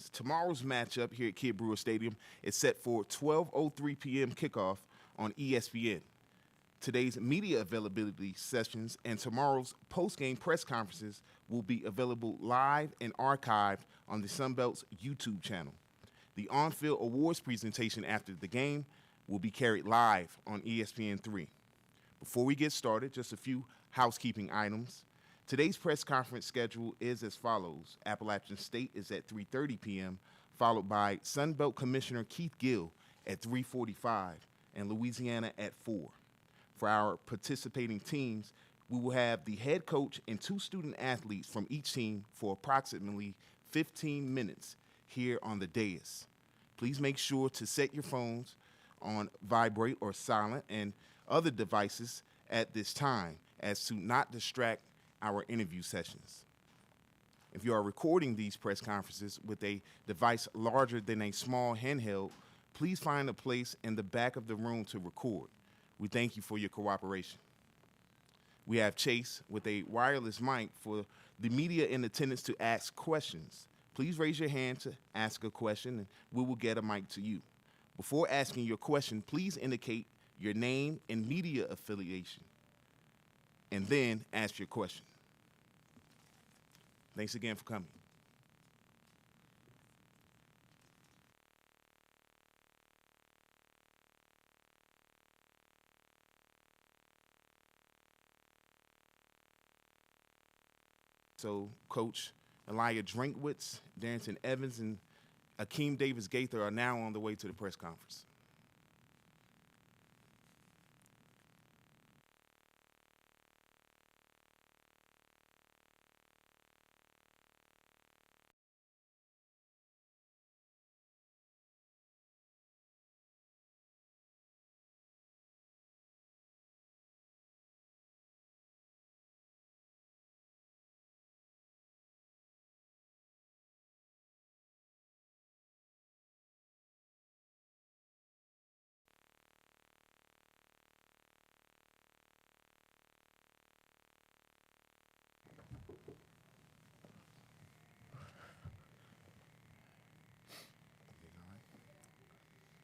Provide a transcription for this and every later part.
questions. Tomorrow's matchup here at Kid Brewer Stadium is set for 12:03 p.m. kickoff on ESPN. Today's media availability sessions and tomorrow's post-game press conferences will be available live and archived on the Sunbelt's YouTube channel. The on-field awards presentation after the game will be carried live on ESPN3. Before we get started, just a few housekeeping items. Today's press conference schedule is as follows. Appalachian State is at 3:30 p.m., followed by Sunbelt Commissioner Keith Gill at 3:45 and Louisiana at 4. For our participating teams, we will have the head coach and 2 student athletes from each team for approximately 15 minutes here on the dais. Please make sure to set your phones on vibrate or silent and other devices at this time as to not distract our interview sessions. If you are recording these press conferences with a device larger than a small handheld, please find a place in the back of the room to record. We thank you for your cooperation. We have Chase with a wireless mic for the media in attendance to ask questions. Please raise your hand to ask a question and we will get a mic to you. Before asking your question, please indicate your name and media affiliation and then ask your question. Thanks again for coming. So, Coach Elijah Drinkwitz, Darrington Evans, and Akeem Davis Gaither are now on the way to the press conference.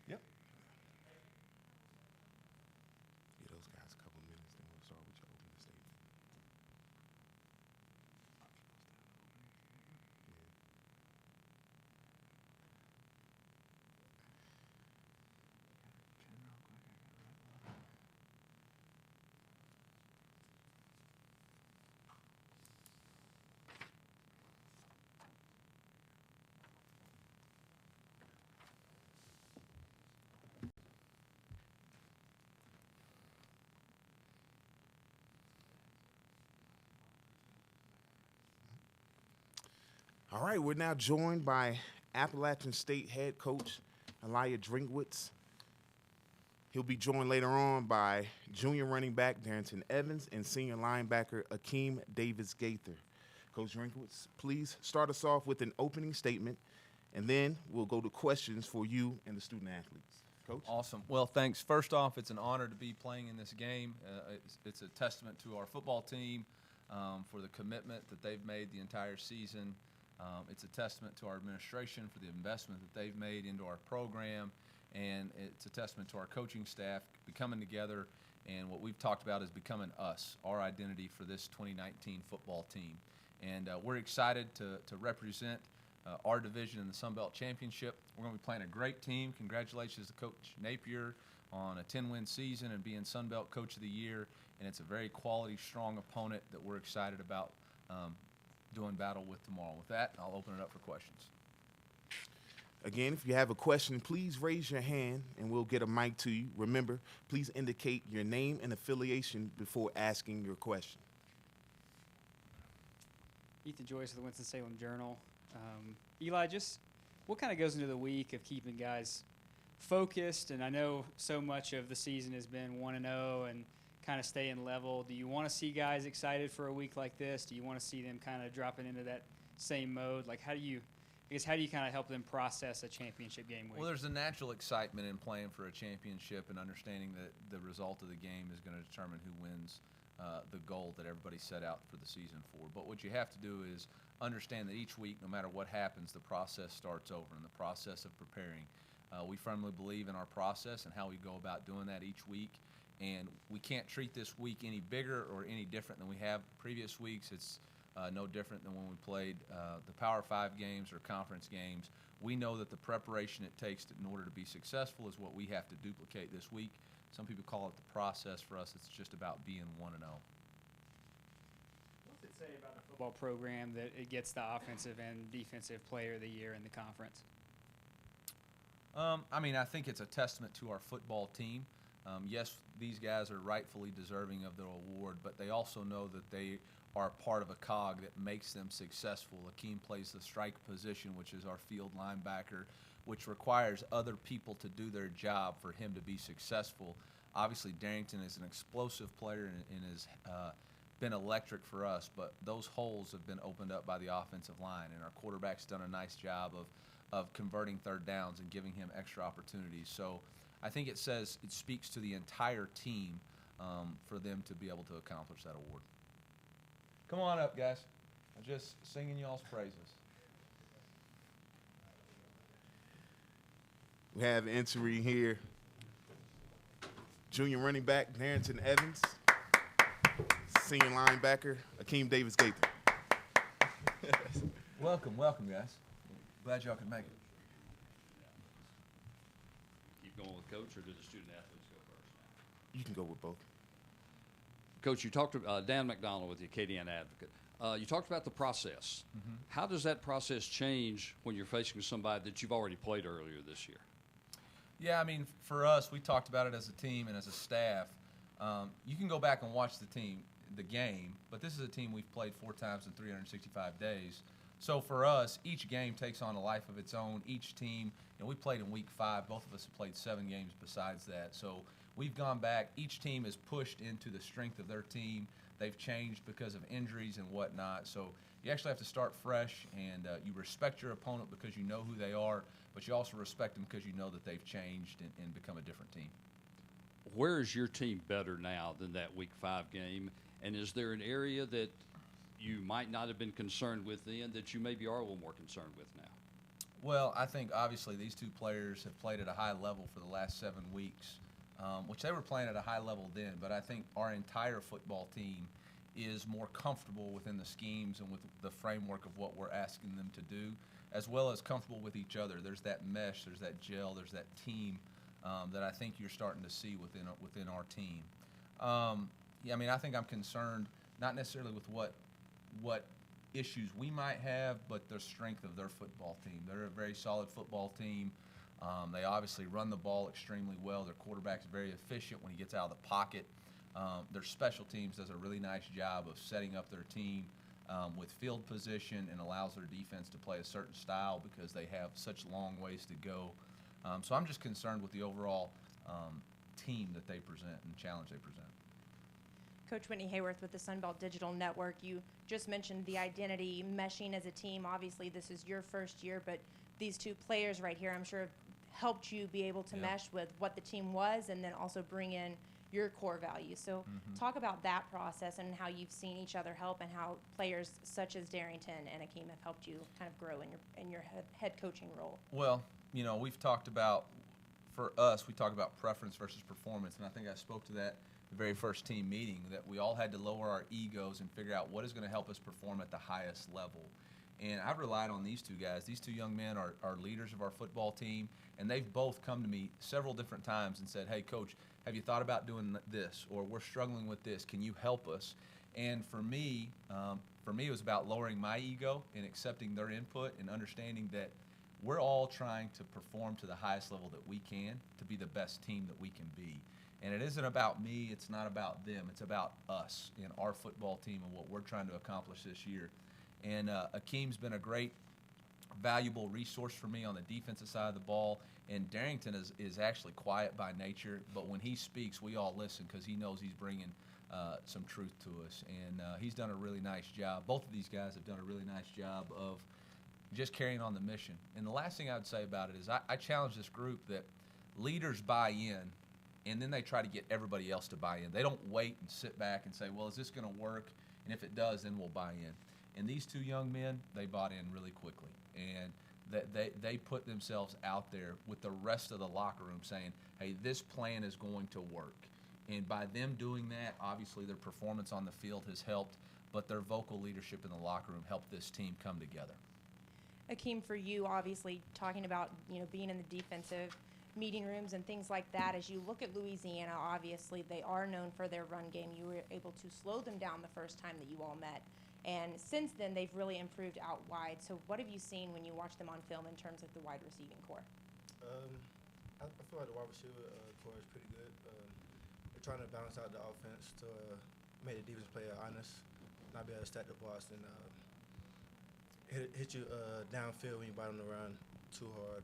Yep. Give those guys a couple minutes, then we'll start with your opening statement. All right, we're now joined by Appalachian State head coach Elijah Drinkwitz. He'll be joined later on by junior running back Darrington Evans and senior linebacker Akeem Davis Gaither. Coach Drinkwitz, please start us off with an opening statement, and then we'll go to questions for you and the student athletes. Coach? Awesome. Well, thanks. First off, it's an honor to be playing in this game. It's a testament to our football team for the commitment that they've made the entire season. It's a testament to our administration for the investment that they've made into our program, and it's a testament to our coaching staff coming together, and what we've talked about is becoming us, our identity for this 2019 football team. And we're excited to represent our division in the Sun Belt Championship. We're going to be playing a great team. Congratulations to Coach Napier on a 10-win season and being Sun Belt Coach of the Year, and it's a very quality, strong opponent that we're excited about doing battle with tomorrow. With that, I'll open it up for questions. Again, if you have a question, please raise your hand and we'll get a mic to you. Remember, please indicate your name and affiliation before asking your question. Ethan Joyce of the Winston-Salem Journal. Eli, just what kind of goes into the week of keeping guys focused? And I know so much of the season has been 1-0 and kind of staying level. Do you want to see guys excited for a week like this? Do you want to see them kind of dropping into that same mode? Like, how do you kind of help them process a championship game week? Well, there's a natural excitement in playing for a championship and understanding that the result of the game is going to determine who wins the goal that everybody set out for the season for. But what you have to do is understand that each week, no matter what happens, the process starts over in the process of preparing. We firmly believe in our process and how we go about doing that each week. And we can't treat this week any bigger or any different than we have previous weeks. It's no different than when we played the Power 5 games or conference games. We know that the preparation it takes in order to be successful is what we have to duplicate this week. Some people call it the process. For us, it's just about being 1-0. What's it say about the football program that it gets the offensive and defensive player of the year in the conference? I mean, I think it's a testament to our football team. Yes, these guys are rightfully deserving of the award, but they also know that they are part of a cog that makes them successful. Akeem plays the strike position, which is our field linebacker, which requires other people to do their job for him to be successful. Obviously, Darrington is an explosive player and has been electric for us, but those holes have been opened up by the offensive line, and our quarterback's done a nice job of converting third downs and giving him extra opportunities. So I think it speaks to the entire team for them to be able to accomplish that award. Come on up, guys. I'm just singing y'all's praises. We have entry here. Junior running back Darrington Evans. Senior linebacker Akeem Davis-Gaither. Welcome, guys. Glad y'all could make it. Keep going with Coach, or do the student athletes go first? You can go with both. Coach, you talked to Dan McDonald with the Acadian Advocate. You talked about the process. Mm-hmm. How does that process change when you're facing somebody that you've already played earlier this year? Yeah, I mean, for us, we talked about it as a team and as a staff. You can go back and watch the game, but this is a team we've played 4 times in 365 days. So for us, each game takes on a life of its own. Each team, we played in week 5. Both of us have played 7 games besides that. So we've gone back. Each team is pushed into the strength of their team. They've changed because of injuries and whatnot. So you actually have to start fresh, and you respect your opponent because you know who they are, but you also respect them because you know that they've changed and become a different team. Where is your team better now than that week 5 game? And is there an area that you might not have been concerned with then that you maybe are a little more concerned with now? Well, I think obviously these 2 players have played at a high level for the last 7 weeks, which they were playing at a high level then. But I think our entire football team is more comfortable within the schemes and with the framework of what we're asking them to do, as well as comfortable with each other. There's that mesh, there's that gel, there's that team that I think you're starting to see within our team. Yeah, I mean, I think I'm concerned not necessarily with what issues we might have, but the strength of their football team. They're a very solid football team. They obviously run the ball extremely well. Their quarterback's very efficient when he gets out of the pocket. Their special teams does a really nice job of setting up their team with field position and allows their defense to play a certain style because they have such long ways to go. So I'm just concerned with the overall team that they present and challenge they present. Coach Whitney Hayworth with the Sunbelt Digital Network. You just mentioned the identity meshing as a team. Obviously, this is your first year, but these 2 players right here, I'm sure, have helped you be able to mesh with what the team was and then also bring in your core values. So talk about that process and how you've seen each other help and how players such as Darrington and Akeem have helped you kind of grow in your head coaching role. Well, we've talked about, for us, we talk about preference versus performance, and I think I spoke to that the very first team meeting, that we all had to lower our egos and figure out what is going to help us perform at the highest level. And I've relied on these 2 guys. These 2 young men are leaders of our football team, and they've both come to me several different times and said, hey, Coach, have you thought about doing this? Or we're struggling with this. Can you help us? And for me, it was about lowering my ego and accepting their input and understanding that we're all trying to perform to the highest level that we can to be the best team that we can be. And it isn't about me, it's not about them, it's about us and our football team and what we're trying to accomplish this year. And Akeem's been a great, valuable resource for me on the defensive side of the ball. And Darrington is actually quiet by nature, but when he speaks, we all listen because he knows he's bringing some truth to us. And he's done a really nice job. Both of these guys have done a really nice job of just carrying on the mission. And the last thing I would say about it is I challenge this group that leaders buy in, and then they try to get everybody else to buy in. They don't wait and sit back and say, well, is this going to work? And if it does, then we'll buy in. And these two young men, they bought in really quickly. And they put themselves out there with the rest of the locker room saying, hey, this plan is going to work. And by them doing that, obviously their performance on the field has helped, but their vocal leadership in the locker room helped this team come together. Akeem, for you, obviously talking about being in the defensive meeting rooms and things like that, as you look at Louisiana, obviously they are known for their run game. You were able to slow them down the first time that you all met, and since then they've really improved out wide. So what have you seen when you watch them on film in terms of the wide receiving core? I feel like the wide receiver core is pretty good. They're trying to balance out the offense to make the defense player honest, not be able to stack the box and hit you downfield when you bottom the run too hard.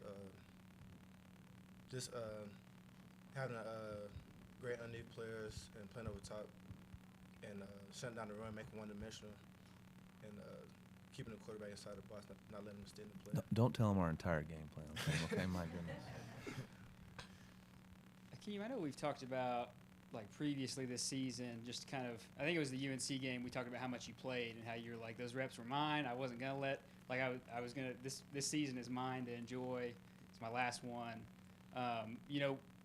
Just having great underneath players and playing over top and shutting down the run, making one-dimensional, and keeping the quarterback inside the box, not letting him extend the play. Don't tell them our entire game plan, okay? My goodness. Akeem, I know we've talked about like previously this season, just kind of, I think it was the UNC game, we talked about how much you played and how you're like, those reps were mine. I wasn't going to let, like I was going to, this season is mine to enjoy. It's my last one.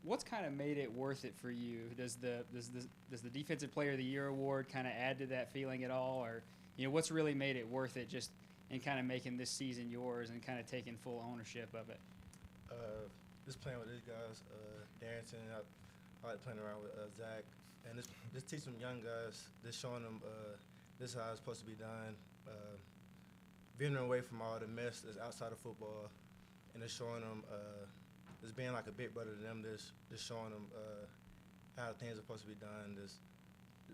What's kind of made it worth it for you? Does the Defensive Player of the Year award kind of add to that feeling at all? Or, what's really made it worth it just in kind of making this season yours and kind of taking full ownership of it? Just playing with these guys, Darrington, I like playing around with Zach, and just teach some young guys, just showing them this is how it's supposed to be done, veering them away from all the mess that's outside of football, and just showing them, just being like a big brother to them, just showing them how things are supposed to be done, just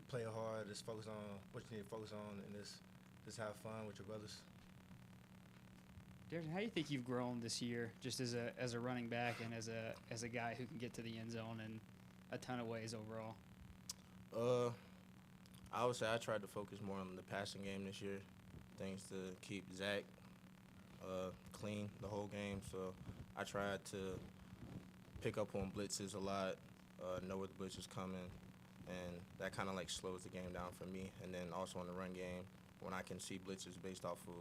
play hard, just focus on what you need to focus on, and just have fun with your brothers. Darren, how do you think you've grown this year, just as a running back and as a guy who can get to the end zone in a ton of ways overall? I would say I tried to focus more on the passing game this year, things to keep Zach clean the whole game. So I tried to pick up on blitzes a lot, know where the blitz is coming, and that kind of like slows the game down for me. And then also in the run game, when I can see blitzes based off of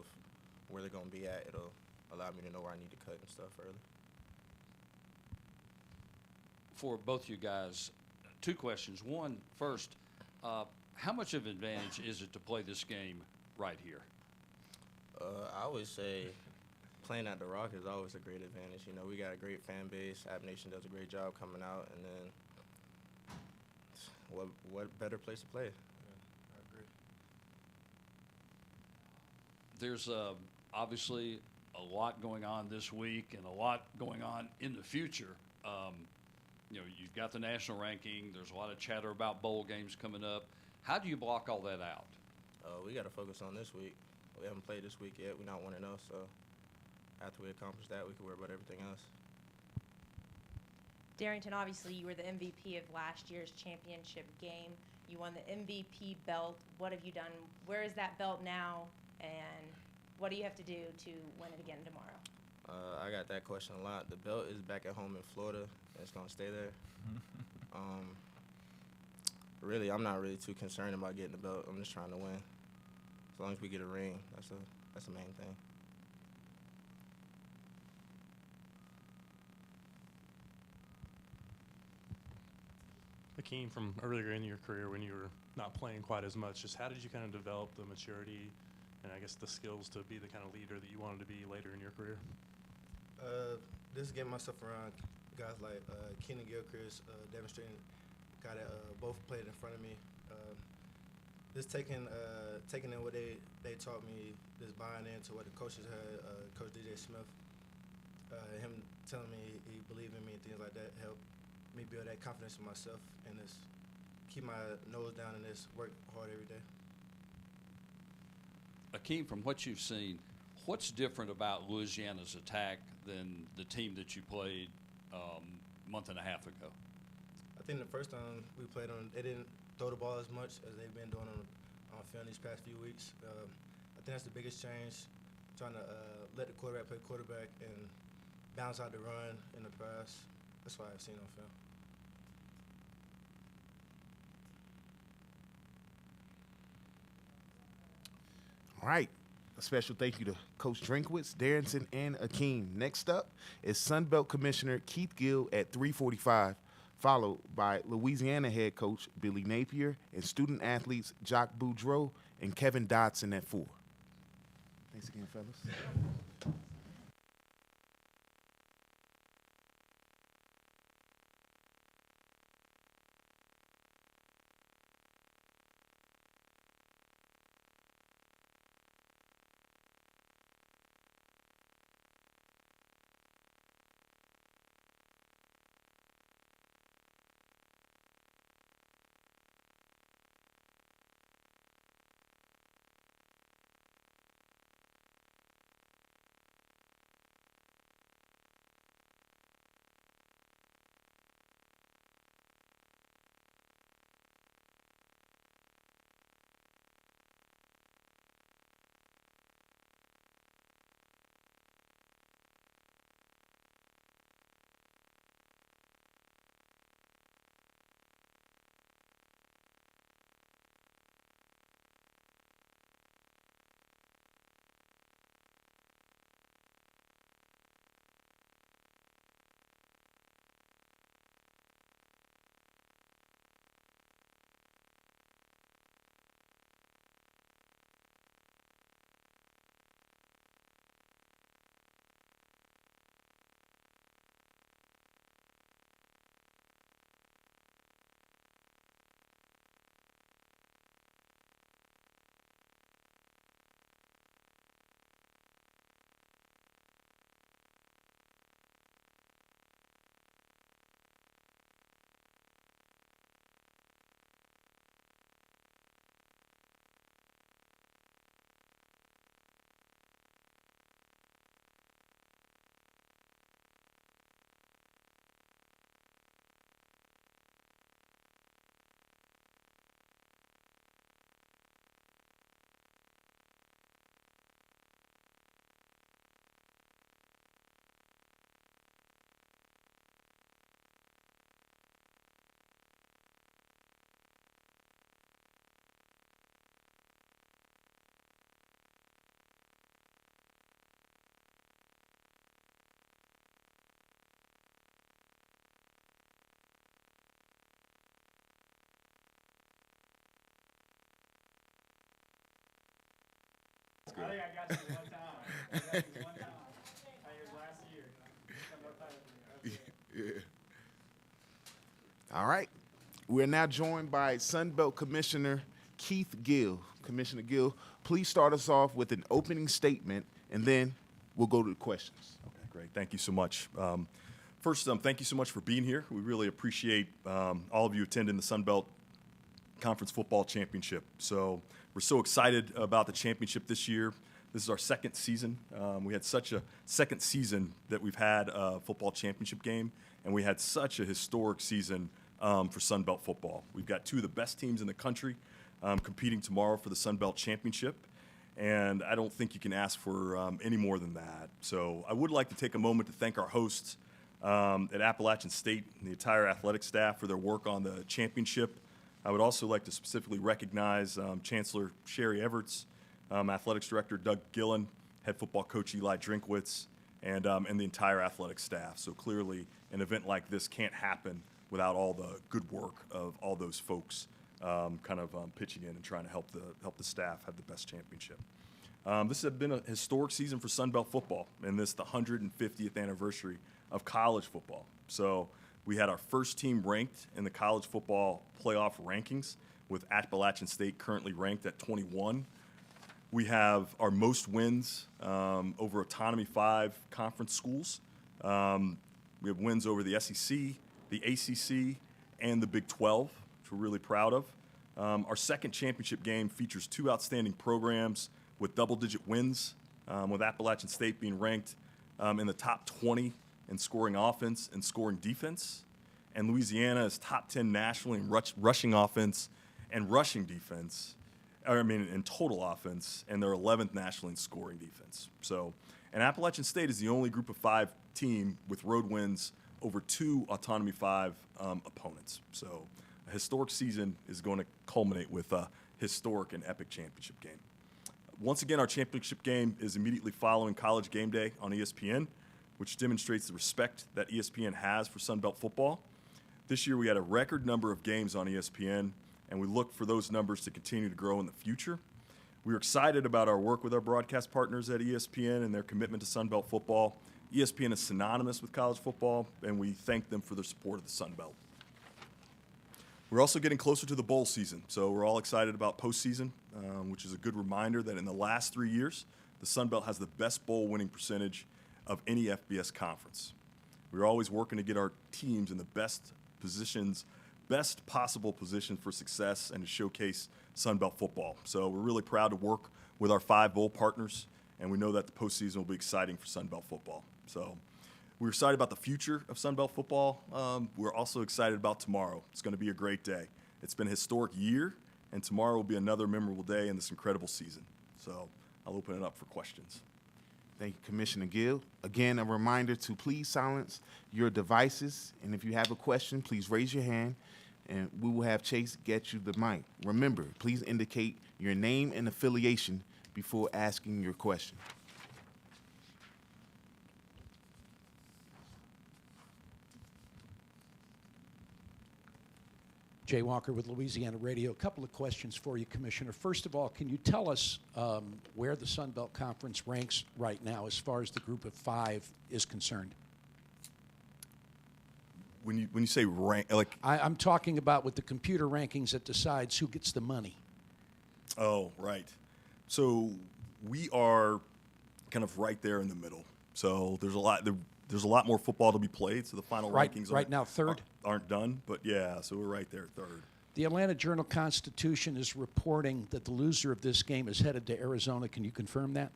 where they're going to be at, it'll allow me to know where I need to cut and stuff early. For both you guys, two questions. One, first, how much of an advantage is it to play this game right here? I would say playing at the Rock is always a great advantage. We got a great fan base. App Nation does a great job coming out, and then what better place to play? Yeah, I agree. There's obviously a lot going on this week and a lot going on in the future. You've got the national ranking. There's a lot of chatter about bowl games coming up. How do you block all that out? We got to focus on this week. We haven't played this week yet. We're not 1-0, so after we accomplish that, we can worry about everything else. Darrington, obviously you were the MVP of last year's championship game. You won the MVP belt. What have you done? Where is that belt now, and what do you have to do to win it again tomorrow? I got that question a lot. The belt is back at home in Florida, and it's going to stay there. Really, I'm not really too concerned about getting the belt. I'm just trying to win. As long as we get a ring, that's the main thing. Akeem, from earlier in your career when you were not playing quite as much, just how did you kind of develop the maturity and I guess the skills to be the kind of leader that you wanted to be later in your career? Just getting myself around guys like Keenan Gilchrist, demonstrating guy that both played in front of me. Just taking in what they taught me, just buying into what the coaches had, Coach DJ Smith, him telling me he believed in me and things like that helped me build that confidence in myself and just keep my nose down and just work hard every day. Akeem, from what you've seen, what's different about Louisiana's attack than the team that you played a month and a half ago? I think the first time we played on, they didn't throw the ball as much as they've been doing on film these past few weeks. I think that's the biggest change, trying to let the quarterback play quarterback and balance out the run and the pass. That's what I've seen on film. All right. A special thank you to Coach Drinkwitz, Darrington, and Akeem. Next up is Sunbelt Commissioner Keith Gill at 3:45, followed by Louisiana head coach Billy Napier and student athletes Jock Boudreau and Kevin Dodson at 4. Thanks again, fellas. I think I got you one time. I got you one time. I think it was last year. All right. We're now joined by Sunbelt Commissioner Keith Gill. Commissioner Gill, please start us off with an opening statement, and then we'll go to the questions. Okay, great. Thank you so much. First, thank you so much for being here. We really appreciate all of you attending the Sunbelt Conference Football Championship. So we're so excited about the championship this year. This is our second season. We had such a second season that we've had a football championship game, and we had such a historic season for Sunbelt football. We've got two of the best teams in the country competing tomorrow for the Sunbelt Championship, and I don't think you can ask for any more than that. So I would like to take a moment to thank our hosts at Appalachian State and the entire athletic staff for their work on the championship. I would also like to specifically recognize Chancellor Sherry Everts, Athletics Director Doug Gillen, Head Football Coach Eli Drinkwitz, and the entire athletic staff. So clearly, an event like this can't happen without all the good work of all those folks pitching in and trying to help the staff have the best championship. This has been a historic season for Sunbelt football, and this is the 150th anniversary of college football. So we had our first team ranked in the college football playoff rankings, with Appalachian State currently ranked at 21. We have our most wins over Autonomy 5 conference schools. We have wins over the SEC, the ACC, and the Big 12, which we're really proud of. Our second championship game features two outstanding programs with double-digit wins, with Appalachian State being ranked in the top 20 in scoring offense and scoring defense. And Louisiana is top 10 nationally in rushing offense and rushing defense, in total offense, and they're 11th nationally in scoring defense. So, and Appalachian State is the only Group of 5 team with road wins over 2 Autonomy 5 opponents. So a historic season is going to culminate with a historic and epic championship game. Once again, our championship game is immediately following College Game Day on ESPN, which demonstrates the respect that ESPN has for Sun Belt football. This year we had a record number of games on ESPN, and we look for those numbers to continue to grow in the future. We're excited about our work with our broadcast partners at ESPN and their commitment to Sun Belt football. ESPN is synonymous with college football, and we thank them for their support of the Sun Belt. We're also getting closer to the bowl season, so we're all excited about postseason, which is a good reminder that in the last 3 years, the Sun Belt has the best bowl winning percentage of any FBS conference. We're always working to get our teams in the best possible position for success and to showcase Sun Belt football. So we're really proud to work with our 5 bowl partners, and we know that the postseason will be exciting for Sun Belt football. So we're excited about the future of Sun Belt football. We're also excited about tomorrow. It's going to be a great day. It's been a historic year, and tomorrow will be another memorable day in this incredible season. So I'll open it up for questions. Thank you, Commissioner Gill. Again, a reminder to please silence your devices, and if you have a question, please raise your hand, and we will have Chase get you the mic. Remember, please indicate your name and affiliation before asking your question. Jay Walker with Louisiana Radio. A couple of questions for you, Commissioner. First of all, can you tell us where the Sun Belt Conference ranks right now as far as the group of 5 is concerned? When you say rank, like, I'm talking about with the computer rankings that decides who gets the money. oh, right. So we are kind of right there in the middle. So there's a lot more football to be played. So the final rankings right now, third? aren't done, but yeah, so we're right there, third. The Atlanta Journal-Constitution is reporting that the loser of this game is headed to Arizona. Can you confirm that?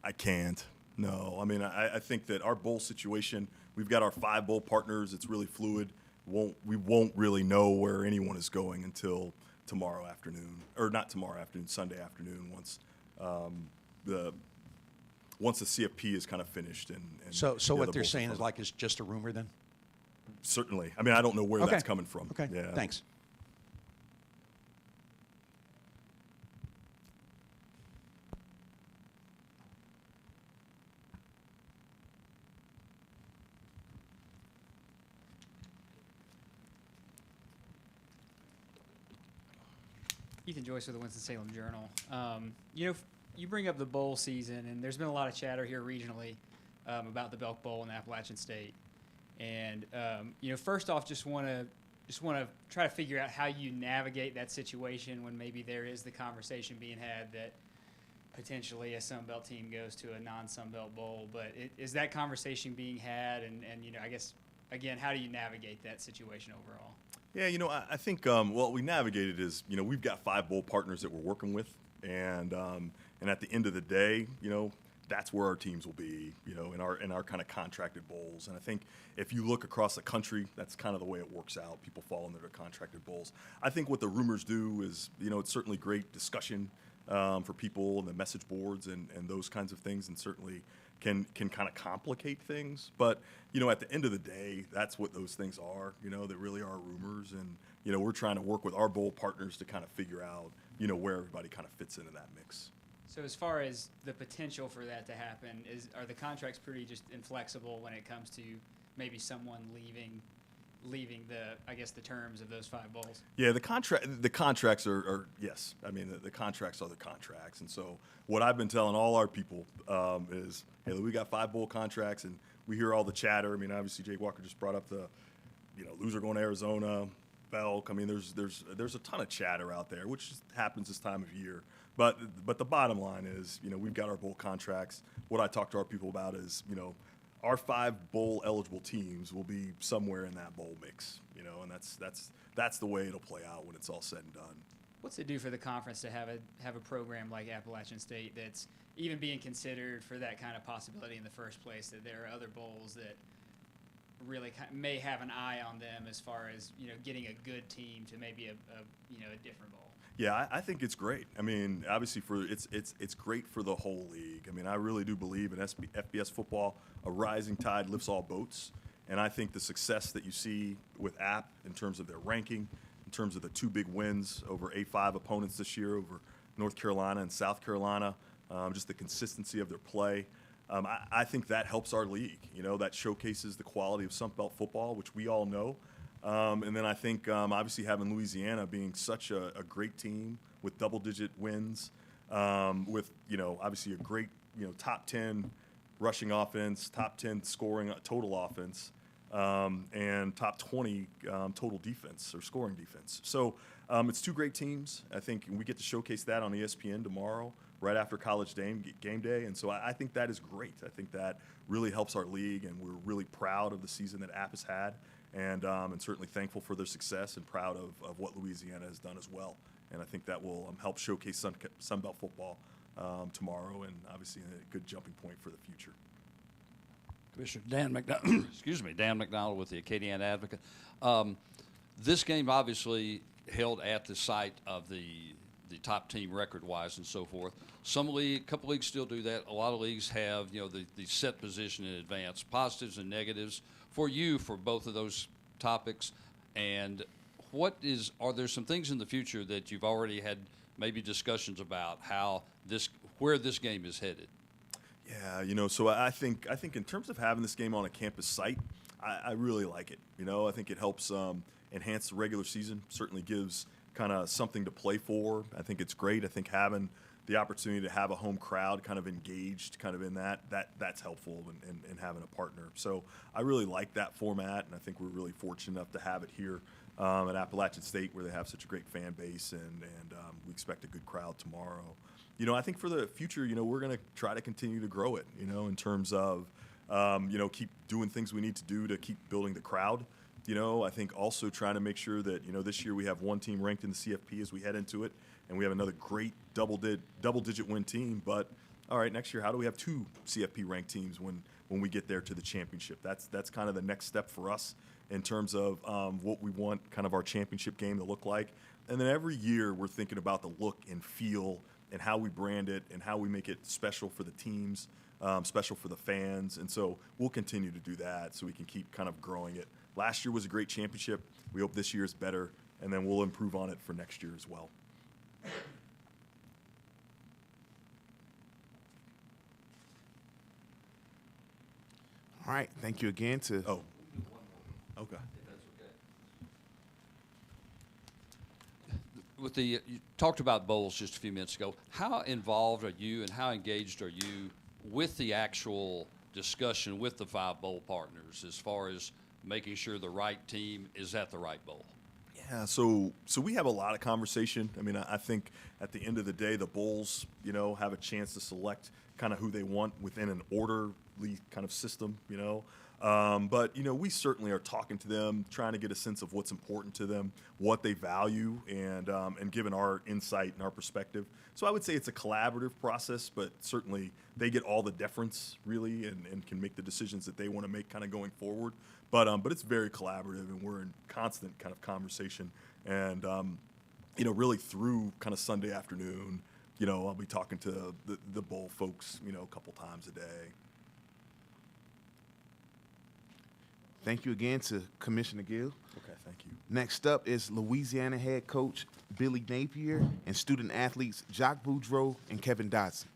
I can't. No, I mean, I think that our bowl situation, we've got our 5 bowl partners. It's really fluid. We won't really know where anyone is going until tomorrow afternoon, or not tomorrow afternoon, Sunday afternoon, once the CFP is kind of finished. And So the what other they're bowls saying are is like it's just a rumor then? certainly. I mean, I don't know where Okay. that's coming from. Okay, Yeah. thanks. Ethan Joyce with the Winston-Salem Journal. You bring up the bowl season, and there's been a lot of chatter here regionally about the Belk Bowl and Appalachian State. And first off, just want to try to figure out how you navigate that situation when maybe there is the conversation being had that potentially a Sun Belt team goes to a non-Sun Belt bowl. But is that conversation being had? And I guess again, how do you navigate that situation overall? Yeah, I think what we navigated is, we've got 5 bowl partners that we're working with, and at the end of the day, that's where our teams will be, in our kind of contracted bowls. And I think if you look across the country, that's kind of the way it works out. People fall into their contracted bowls. I think what the rumors do is, it's certainly great discussion for people and the message boards and those kinds of things, and certainly can kind of complicate things. But, at the end of the day, that's what those things are, they really are rumors. And, we're trying to work with our bowl partners to kind of figure out, where everybody kind of fits into that mix. So as far as the potential for that to happen, are the contracts pretty just inflexible when it comes to maybe someone leaving the terms of those 5 bowls? Yeah, the contracts are yes. I mean, the contracts are the contracts. And so what I've been telling all our people is, hey, we got 5 bowl contracts, and we hear all the chatter. I mean, obviously, Jake Walker just brought up the, loser going to Arizona, Belk. I mean, there's a ton of chatter out there, which happens this time of year. But the bottom line is, we've got our bowl contracts. What I talk to our people about is, our 5 bowl eligible teams will be somewhere in that bowl mix, and that's the way it'll play out when it's all said and done. What's it do for the conference to have a program like Appalachian State that's even being considered for that kind of possibility in the first place? That there are other bowls that really may have an eye on them as far as getting a good team to maybe a different bowl. Yeah, I think it's great. I mean, obviously, it's great for the whole league. I mean, I really do believe in FBS football, a rising tide lifts all boats. And I think the success that you see with App in terms of their ranking, in terms of the 2 big wins over A5 opponents this year, over North Carolina and South Carolina, just the consistency of their play. I think that helps our league. You know, that showcases the quality of Sun Belt football, which we all know. And then I think obviously having Louisiana being such a great team with double-digit wins, with, you know, obviously a great, you know, top 10 rushing offense, top 10 scoring total offense, and top 20 total defense or scoring defense. So it's two great teams. I think we get to showcase that on ESPN tomorrow, right after College game day. And so I think that is great. I think that really helps our league, and we're really proud of the season that App has had, and certainly thankful for their success and proud of what Louisiana has done as well. And I think that will help showcase Sun Belt football tomorrow, and obviously a good jumping point for the future. Commissioner Dan McDonald, excuse me, Dan McDonald with the Acadiana Advocate. This game obviously held at the site of the top team record-wise and so forth. Couple leagues still do that. A lot of leagues have, you know, the set position in advance, positives and negatives for you for both of those topics. And are there some things in the future that you've already had maybe discussions about where this game is headed? Yeah, you know, so I think in terms of having this game on a campus site, I really like it. You know, I think it helps enhance the regular season, certainly gives kind of something to play for. I think it's great. I think having the opportunity to have a home crowd kind of engaged kind of in that's helpful in having a partner. So I really like that format, and I think we're really fortunate enough to have it here at Appalachian State, where they have such a great fan base, and we expect a good crowd tomorrow. You know, I think for the future, you know, we're going to try to continue to grow it, you know, in terms of, you know, keep doing things we need to do to keep building the crowd. You know, I think also trying to make sure that, you know, this year we have one team ranked in the CFP as we head into it, and we have another great double-digit win team. But, all right, next year, how do we have two CFP ranked teams when we get there to the championship? That's kind of the next step for us in terms of what we want kind of our championship game to look like. And then every year we're thinking about the look and feel and how we brand it and how we make it special for the teams, special for the fans. And so we'll continue to do that so we can keep kind of growing it. Last year was a great championship. We hope this year is better, and then we'll improve on it for next year as well. All right. Thank you again to. Oh, okay. You talked about bowls just a few minutes ago. How involved are you and how engaged are you with the actual discussion with the 5 bowl partners as far as making sure the right team is at the right bowl? Yeah, so we have a lot of conversation. I mean, I think at the end of the day, the bowls, you know, have a chance to select kind of who they want within an orderly kind of system, you know. But, you know, we certainly are talking to them, trying to get a sense of what's important to them, what they value, and given our insight and our perspective. So I would say it's a collaborative process, but certainly they get all the deference, really, and can make the decisions that they want to make kind of going forward. But it's very collaborative, and we're in constant kind of conversation. And, you know, really through kind of Sunday afternoon, you know, I'll be talking to the bowl folks, you know, a couple times a day. Thank you again to Commissioner Gill. Okay, thank you. Next up is Louisiana head coach Billy Napier and student athletes Jacques Boudreau and Kevin Dodson.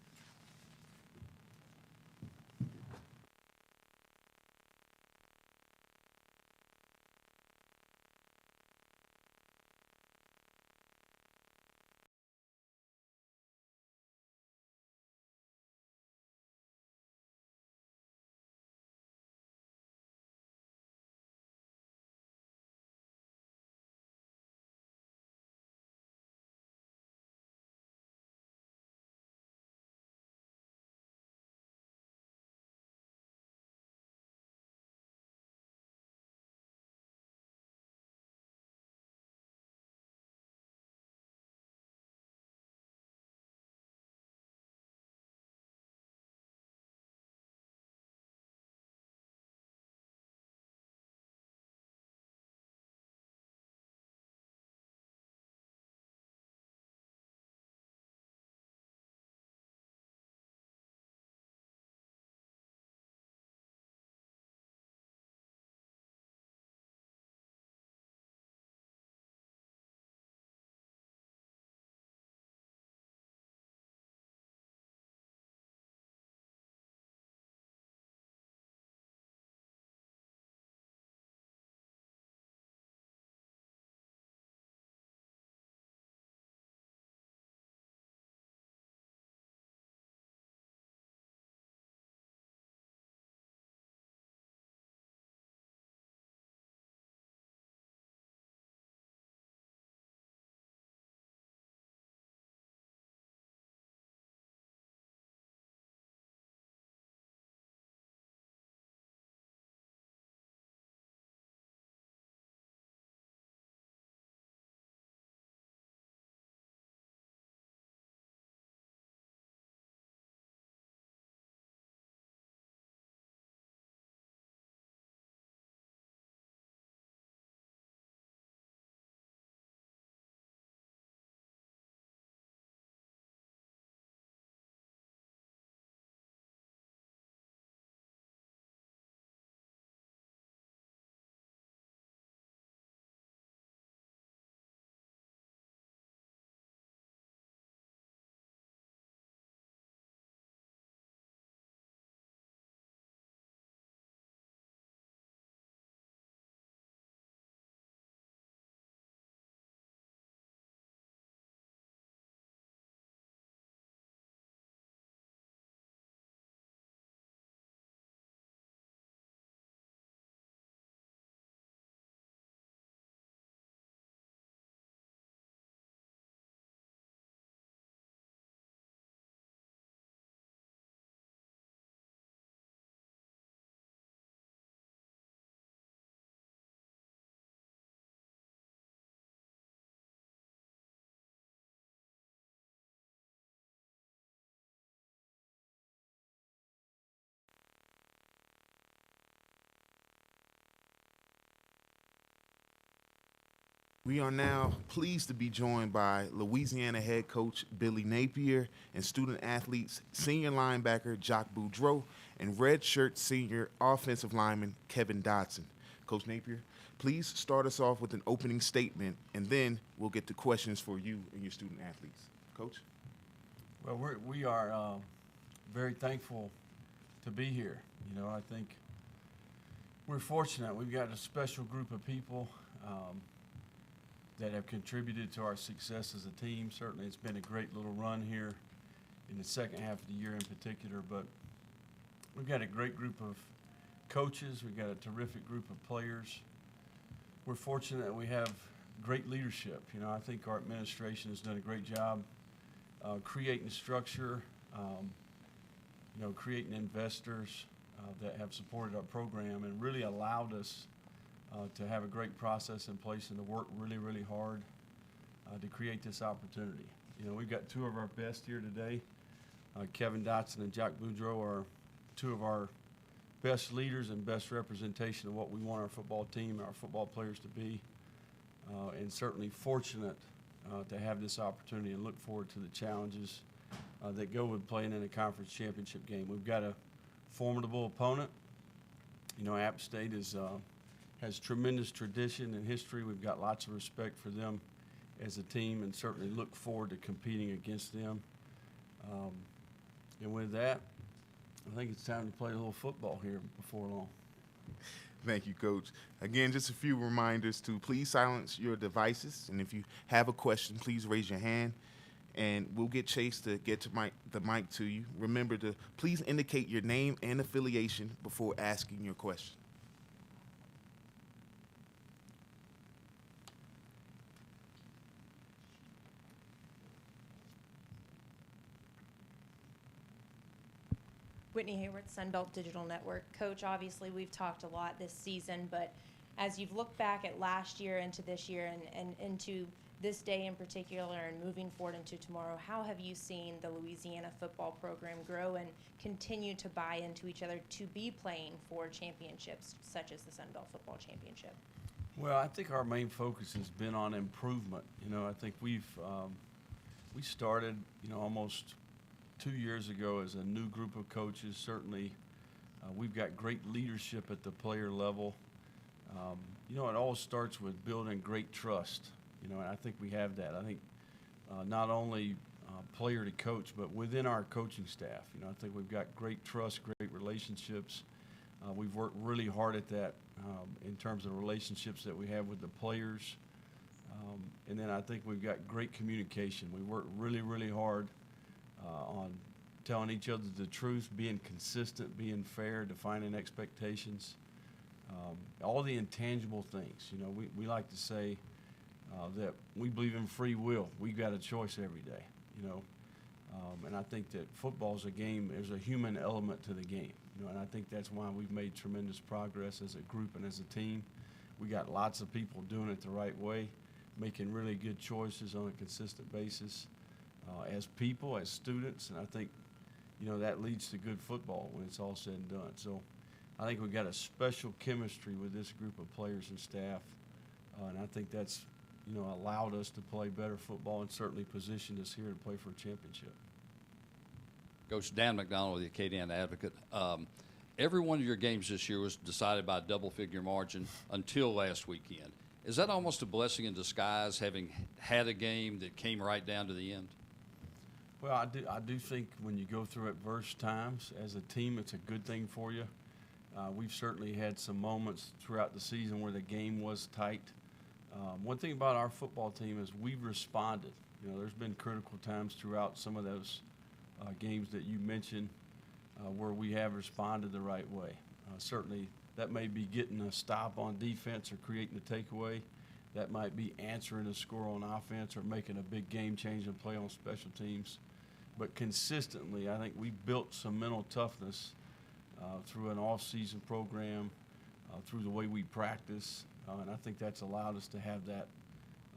We are now pleased to be joined by Louisiana head coach Billy Napier and student athletes senior linebacker Jock Boudreaux and redshirt senior offensive lineman Kevin Dodson. Coach Napier, please start us off with an opening statement, and then we'll get to questions for you and your student athletes. Coach? Well, we are very thankful to be here. You know, I think we're fortunate. We've got a special group of people that have contributed to our success as a team. Certainly it's been a great little run here in the second half of the year in particular, but we've got a great group of coaches. We've got a terrific group of players. We're fortunate that we have great leadership. You know, I think our administration has done a great job creating structure, you know, creating investors that have supported our program and really allowed us to have a great process in place and to work really, really hard to create this opportunity. You know, we've got two of our best here today. Kevin Dotson and Jock Boudreaux are two of our best leaders and best representation of what we want our football team and our football players to be, and certainly fortunate to have this opportunity and look forward to the challenges that go with playing in a conference championship game. We've got a formidable opponent. You know, App State has tremendous tradition and history. We've got lots of respect for them as a team and certainly look forward to competing against them. And with that, I think it's time to play a little football here before long. Thank you, Coach. Again, just a few reminders to please silence your devices, and if you have a question, please raise your hand, and we'll get Chase to get to the mic to you. Remember to please indicate your name and affiliation before asking your question. Whitney Hayward, Sunbelt Digital Network. Coach, obviously we've talked a lot this season, but as you've looked back at last year into this year and into this day in particular and moving forward into tomorrow, how have you seen the Louisiana football program grow and continue to buy into each other to be playing for championships such as the Sunbelt Football Championship? Well, I think our main focus has been on improvement. You know, I think we started, you know, almost 2 years ago as a new group of coaches. Certainly we've got great leadership at the player level. You know, it all starts with building great trust, you know, and I think we have that. I think not only player to coach, but within our coaching staff. You know, I think we've got great trust, great relationships. We've worked really hard at that in terms of the relationships that we have with the players. And then I think we've got great communication. We work really, really hard on telling each other the truth, being consistent, being fair, defining expectations, all the intangible things. You know, we like to say that we believe in free will. We've got a choice every day, you know, and I think that football is a game. There's a human element to the game, you know, and I think that's why we've made tremendous progress as a group and as a team. We got lots of people doing it the right way, making really good choices on a consistent basis. As people, as students, and I think, you know, that leads to good football when it's all said and done. So I think we've got a special chemistry with this group of players and staff, and I think that's, you know, allowed us to play better football and certainly positioned us here to play for a championship. Coach Dan McDonald with the Acadiana Advocate. Every one of your games this year was decided by a double-figure margin until last weekend. Is that almost a blessing in disguise, having had a game that came right down to the end? Well, I do think when you go through adverse times as a team, it's a good thing for you. We've certainly had some moments throughout the season where the game was tight. One thing about our football team is we've responded. You know, there's been critical times throughout some of those games that you mentioned where we have responded the right way. Certainly that may be getting a stop on defense or creating a takeaway. That might be answering a score on offense or making a big game-changing play on special teams. But consistently, I think we built some mental toughness through an off-season program, through the way we practice, and I think that's allowed us to have that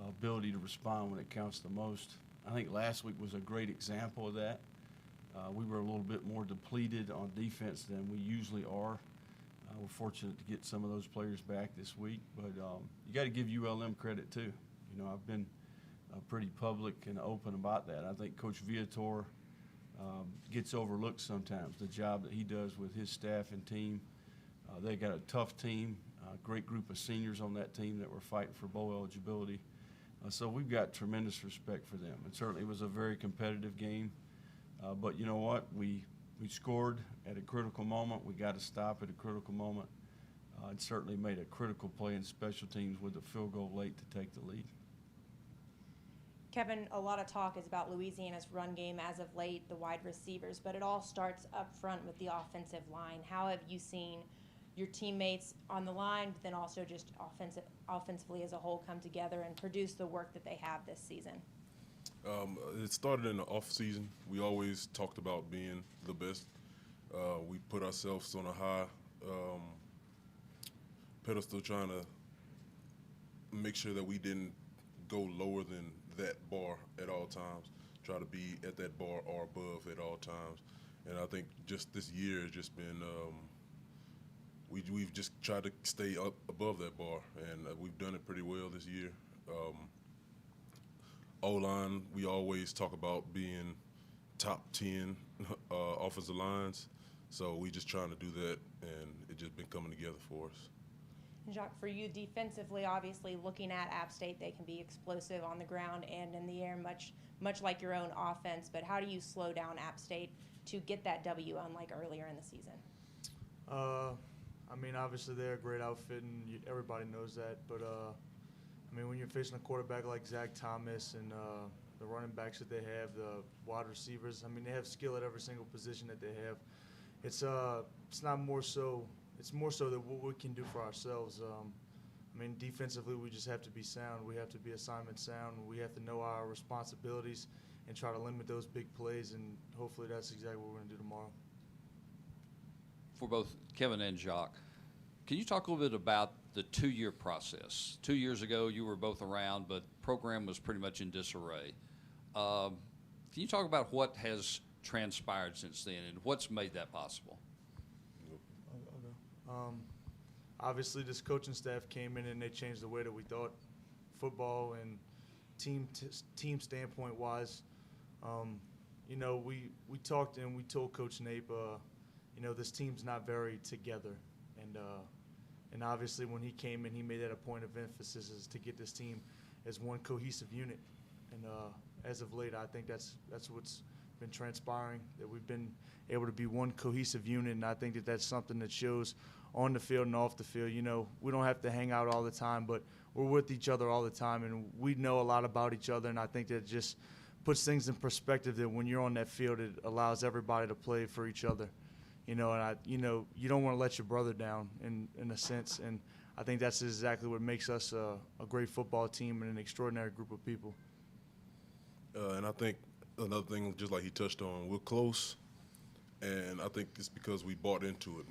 ability to respond when it counts the most. I think last week was a great example of that. We were a little bit more depleted on defense than we usually are. We're fortunate to get some of those players back this week, but you got to give ULM credit too. You know, I've been pretty public and open about that. I think Coach Viator gets overlooked sometimes, the job that he does with his staff and team. They got a tough team, a great group of seniors on that team that were fighting for bowl eligibility. So we've got tremendous respect for them. And certainly it was a very competitive game. But you know what? We scored at a critical moment. We got to stop at a critical moment. And certainly made a critical play in special teams with a field goal late to take the lead. Kevin, a lot of talk is about Louisiana's run game as of late, the wide receivers, but it all starts up front with the offensive line. How have you seen your teammates on the line, but then also just offensively as a whole come together and produce the work that they have this season? It started in the off season. We always talked about being the best. We put ourselves on a high pedestal, trying to make sure that we didn't go lower than that bar at all times. Try to be at that bar or above at all times. And I think just this year has just been we've just tried to stay up above that bar, and we've done it pretty well this year. O-line, we always talk about being top 10 offensive lines, so we just trying to do that, and it just been coming together for us. Jacques, for you defensively, obviously looking at App State, they can be explosive on the ground and in the air, much like your own offense. But how do you slow down App State to get that W, unlike earlier in the season? I mean, obviously they're a great outfit, and everybody knows that. But I mean, when you're facing a quarterback like Zach Thomas and the running backs that they have, the wide receivers, I mean, they have skill at every single position that they have. It's not more so. It's more so that what we can do for ourselves. I mean, defensively, we just have to be sound. We have to be assignment sound. We have to know our responsibilities and try to limit those big plays, and hopefully that's exactly what we're going to do tomorrow. For both Kevin and Jacques, can you talk a little bit about the 2-year process? 2 years ago, you were both around, but the program was pretty much in disarray. Can you talk about what has transpired since then and what's made that possible? Obviously, this coaching staff came in and they changed the way that we thought football and team standpoint wise. You know, we talked and we told Coach Nape, you know, this team's not very together, and obviously when he came in, he made that a point of emphasis is to get this team as one cohesive unit. And as of late, I think that's what's been transpiring, that we've been able to be one cohesive unit, and I think that that's something that shows on the field and off the field. You know, we don't have to hang out all the time, but we're with each other all the time, and we know a lot about each other, and I think that just puts things in perspective that when you're on that field, it allows everybody to play for each other. You know, and you don't want to let your brother down in a sense, and I think that's exactly what makes us a great football team and an extraordinary group of people. And I think another thing, just like he touched on, we're close, and I think it's because we bought into it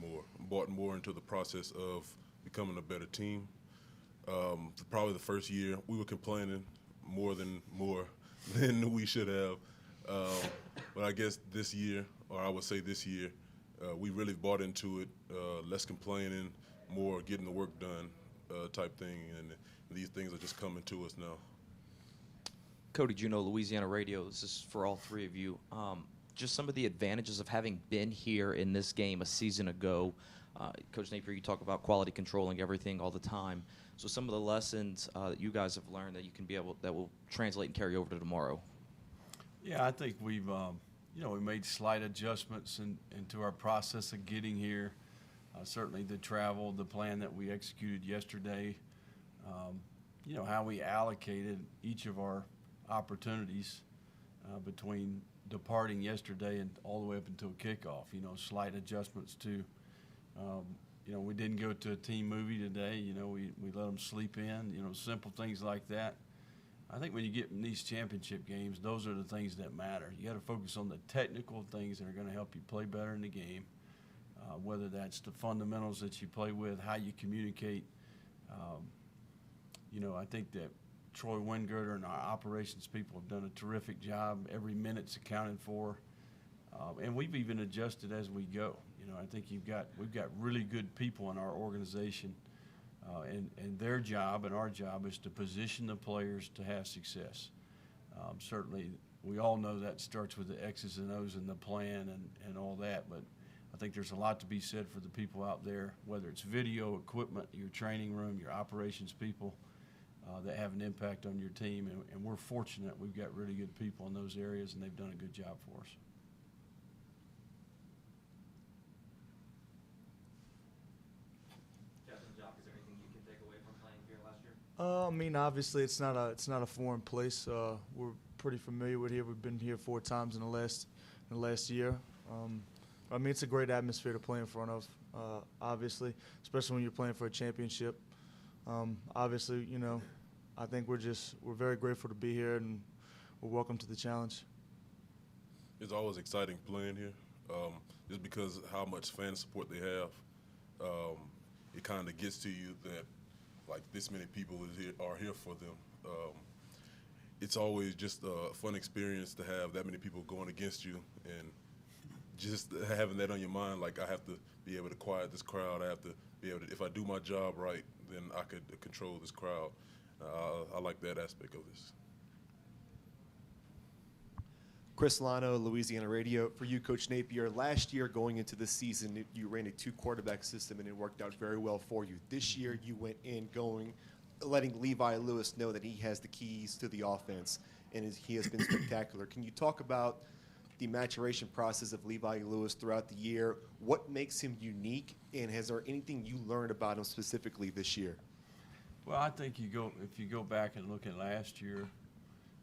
bought more into the process of becoming a better team. Probably the first year, we were complaining more than we should have. But I guess this year, or I would say this year, we really bought into it, less complaining, more getting the work done type thing, and these things are just coming to us now. Cody Juneau, Louisiana Radio. This is for all three of you. Just some of the advantages of having been here in this game a season ago. Coach Napier, you talk about quality controlling everything all the time. So some of the lessons that you guys have learned that you can be able, that will translate and carry over to tomorrow. Yeah, I think we've, we made slight adjustments into our process of getting here. Certainly the travel, the plan that we executed yesterday, how we allocated each of our opportunities between departing yesterday and all the way up until kickoff. Slight adjustments to, we didn't go to a team movie today. We let them sleep in, simple things like that. I think when you get in these championship games, those are the things that matter. You got to focus on the technical things that are going to help you play better in the game, whether that's the fundamentals that you play with, how you communicate. I think that Troy Wingirter and our operations people have done a terrific job. Every minute's accounted for, and we've even adjusted as we go. I think we've got really good people in our organization And their job and our job is to position the players to have success. Certainly, we all know that starts with the X's and O's and the plan and all that, but I think there's a lot to be said for the people out there, whether it's video, equipment, your training room, your operations people, that have an impact on your team. And we're fortunate we've got really good people in those areas, and they've done a good job for us. I mean, obviously, it's not a foreign place. We're pretty familiar with here. We've been here 4 times in the last year. I mean, it's a great atmosphere to play in front of. Obviously, especially when you're playing for a championship. Obviously, you know, I think we're very grateful to be here, and we're welcome to the challenge. It's always exciting playing here, just because of how much fan support they have. It kind of gets to you that, like, this many people are here for them. It's always just a fun experience to have that many people going against you, and just having that on your mind, like, I have to be able to quiet this crowd. I have to be able to, if I do my job right, then I could control this crowd. I like that aspect of this. Chris Lano, Louisiana Radio. For you, Coach Napier, last year going into the season, you ran a 2-quarterback system, and it worked out very well for you. This year, you went in letting Levi Lewis know that he has the keys to the offense, and he has been spectacular. Can you talk about the maturation process of Levi Lewis throughout the year? What makes him unique, and has there anything you learned about him specifically this year? Well, I think if you go back and look at last year,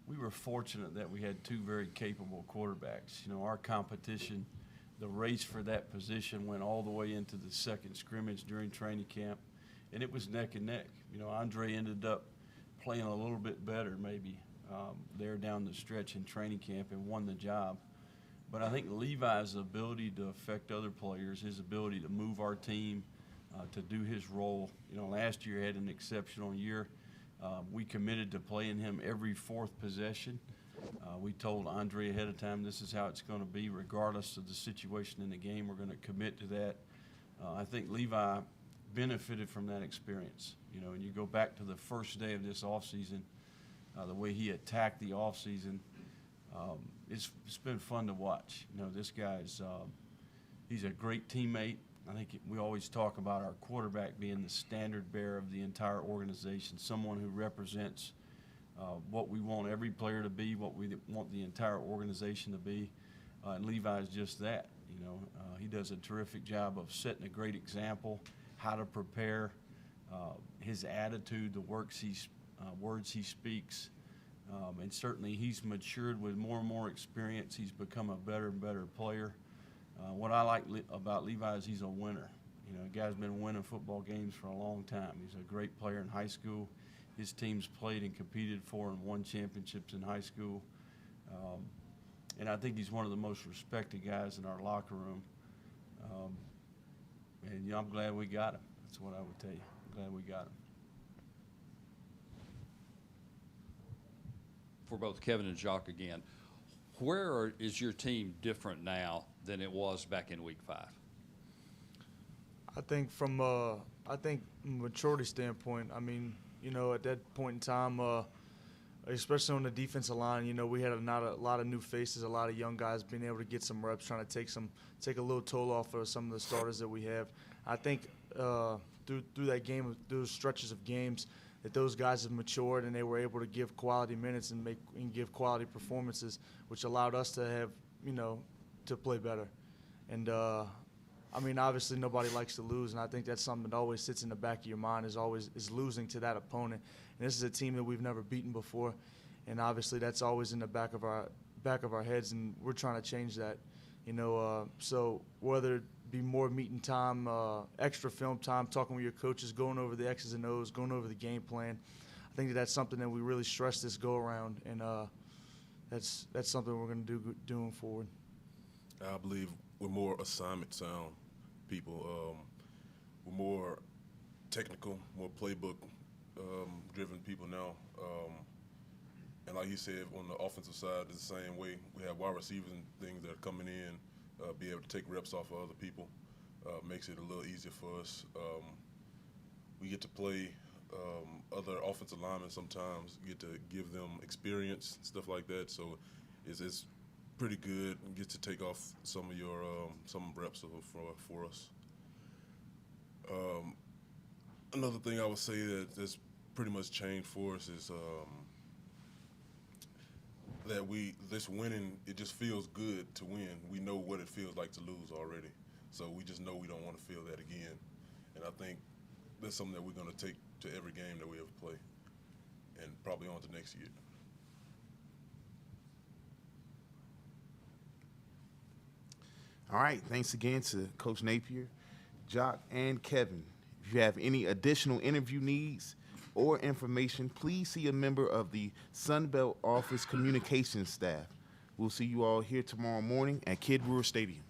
we were fortunate that we had 2 very capable quarterbacks. You know, our competition, the race for that position went all the way into the second scrimmage during training camp, and it was neck and neck. You know, Andre ended up playing a little bit better maybe there down the stretch in training camp and won the job. But I think Levi's ability to affect other players, his ability to move our team, to do his role. You know, last year he had an exceptional year. We committed to playing him every 4th possession. We told Andre ahead of time this is how it's going to be regardless of the situation in the game. We're going to commit to that. I think Levi benefited from that experience. You know, and you go back to the first day of this offseason, the way he attacked the offseason, it's been fun to watch. You know, this guy's he's a great teammate. I think we always talk about our quarterback being the standard bearer of the entire organization, someone who represents what we want every player to be, what we want the entire organization to be, and Levi's just that. You know, he does a terrific job of setting a great example, how to prepare, his attitude, the words he speaks, and certainly he's matured with more and more experience. He's become a better and better player. What I like about Levi is he's a winner. You know, a guy's been winning football games for a long time. He's a great player in high school. His team's played and competed for and won championships in high school. And I think he's one of the most respected guys in our locker room. And you know, I'm glad we got him. That's what I would tell you. I'm glad we got him. For both Kevin and Jacques again, where is your team different now than it was back in week 5? I think from maturity standpoint, I mean, you know, at that point in time, especially on the defensive line, you know, we had a lot of new faces, a lot of young guys being able to get some reps, trying to take a little toll off of some of the starters that we have. I think through that game, those stretches of games, that those guys have matured and they were able to give quality minutes and give quality performances, which allowed us to have, you know, to play better. And I mean, obviously nobody likes to lose, and I think that's something that always sits in the back of your mind is losing to that opponent. And this is a team that we've never beaten before, and obviously that's always in the back of our heads, and we're trying to change that. You know, so whether it be more meeting time, extra film time, talking with your coaches, going over the X's and O's, going over the game plan, I think that's something that we really stress this go around, and that's something we're going to do doing forward. I believe we're more assignment sound people. We're more technical, more playbook driven people now. And like he said, on the offensive side, it's the same way. We have wide receivers and things that are coming in, be able to take reps off of other people. Makes it a little easier for us. we get to play other offensive linemen sometimes, get to give them experience, stuff like that. So it's pretty good. You get to take off some of your some reps for us. Another thing I would say that's pretty much changed for us is that this winning, it just feels good to win. We know what it feels like to lose already. So we just know we don't want to feel that again. And I think that's something that we're going to take to every game that we ever play, and probably on to next year. All right, thanks again to Coach Napier, Jock, and Kevin. If you have any additional interview needs or information, please see a member of the Sunbelt Office Communications staff. We'll see you all here tomorrow morning at Kid Brewer Stadium.